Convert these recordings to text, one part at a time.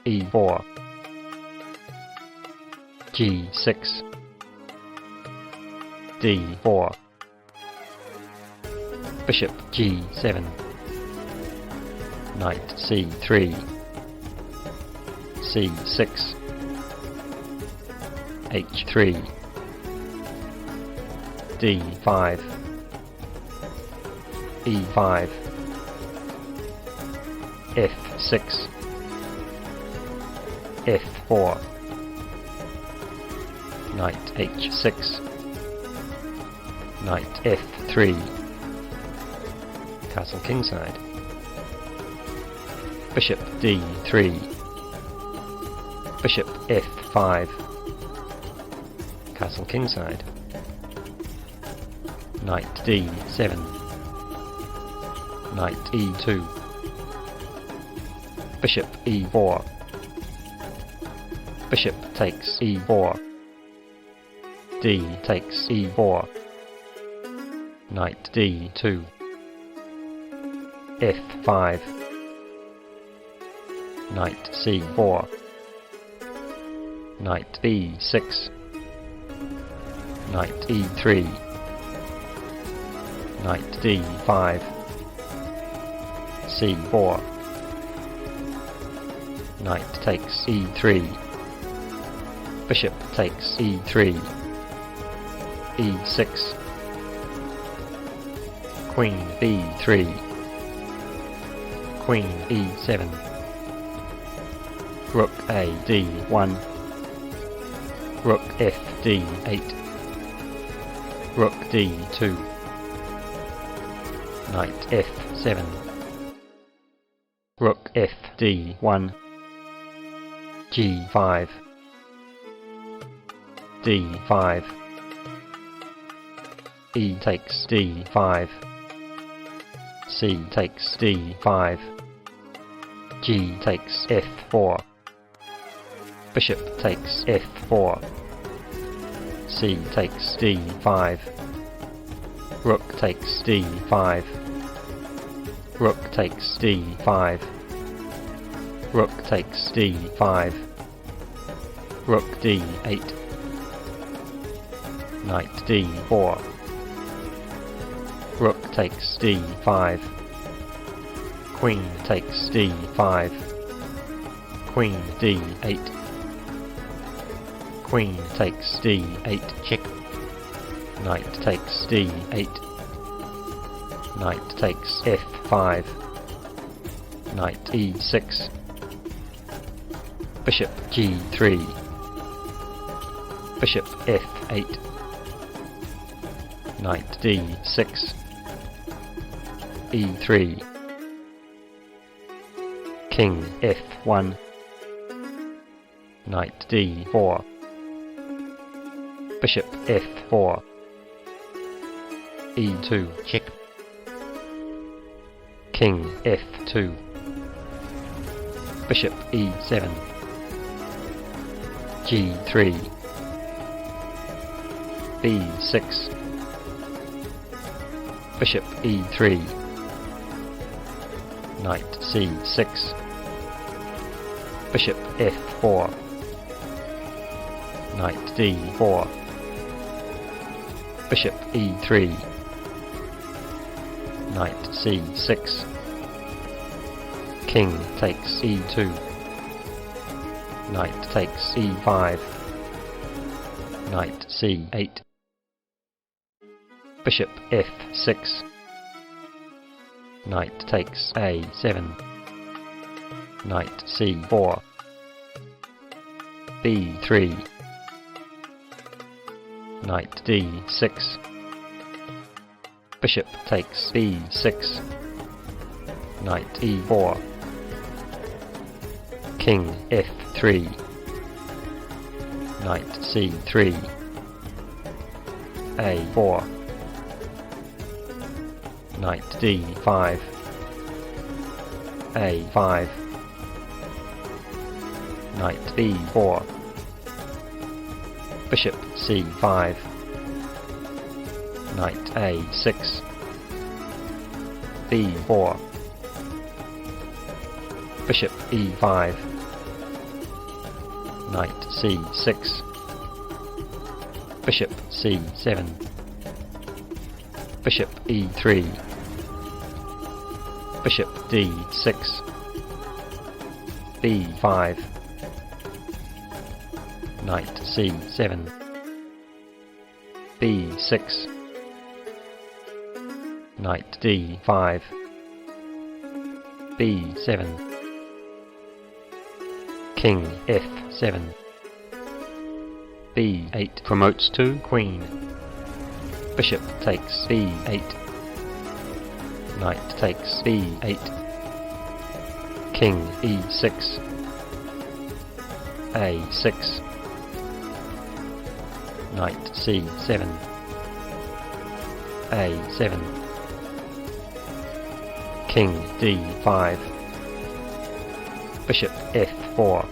e4, g6, d4, bishop g7, knight c3, c6, h3, d5, e5, f6, f4, knight h6, knight f3, castle kingside, bishop d3, bishop f5, castle kingside, knight d7, knight e2, bishop e4, bishop takes e4, d takes e4, knight d2, f5, knight c4, knight b6, knight e3, knight d5, c4, knight takes e3, bishop takes e3, e6, queen b3, queen e7, rook a d1, rook f d8, rook d2, knight f7, rook f d1, g5, d5, e takes d5, c takes d5, g takes f4, bishop takes f4, c takes d5, rook takes d5, rook takes d5, rook takes d5, rook d8, knight d4, rook takes d5, queen takes d5, queen d8, queen takes d8 check, knight takes d8, knight takes f5, knight e6, bishop g3, bishop f8, knight d6, e3, king f1, knight d4, bishop f4, e2 check, king f2, bishop e7, g3, b6, bishop e3, knight c6, bishop f4, knight d4, bishop e3, knight c6, king takes e2, knight takes e5, knight c8, bishop f6, knight takes a7, knight c4, b3, knight d6, bishop takes b6, knight e4, king f3, knight c3, a4, knight d5, a5, knight b4, bishop c5, knight a6, b4, bishop e5, knight c6, bishop c7, bishop e3, bishop d6, b5, knight c7, b6, knight d5, b7, king f7, b8 promotes to queen, bishop takes b8, knight takes b8, king e6, a6, knight c7, a7, king d5, bishop f4,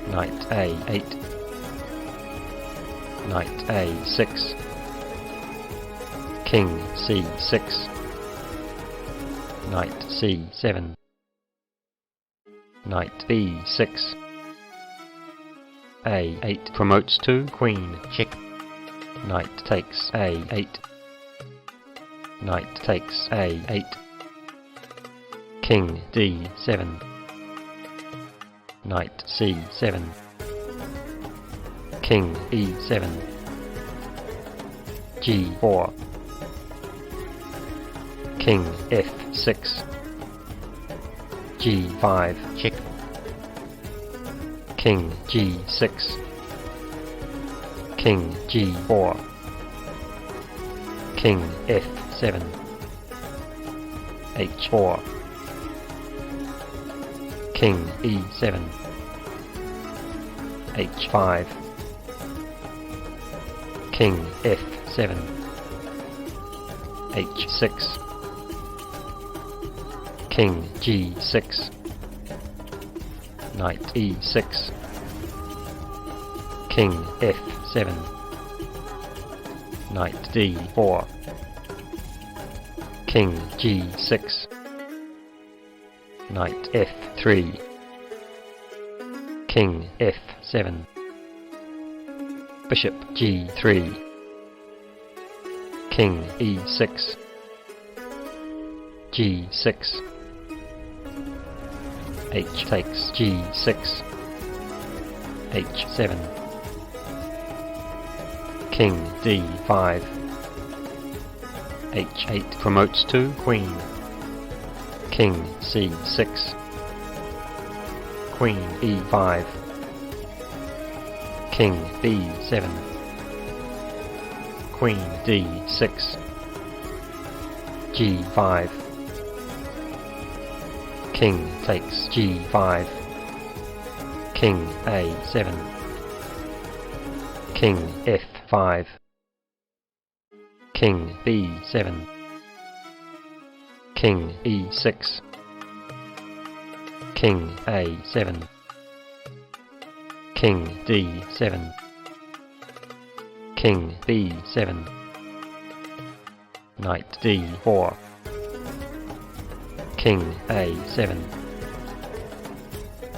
knight a8, knight a6, king c6, knight c7, knight b6, a8 promotes to queen, check, knight takes a8, knight takes a8, king d7, knight c7, king e7, g4, king f6, g5, check, king g6, king g4, king f7, h4, king e7, h5, king f7, h6, king g6, knight e6, king f7, knight d4, king g6, knight f3, king f7, bishop g3, king e6, g6, h takes g6, h7, king d5, h8 promotes to queen, king c6, queen e5, king b7, queen d6, g5, king takes g5, king a7, king f5, king b7, king e6, king a7, king d7, king b7, knight d4, king a7,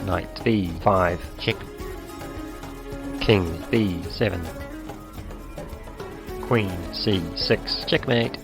knight b5, check, king b7, queen c6, checkmate.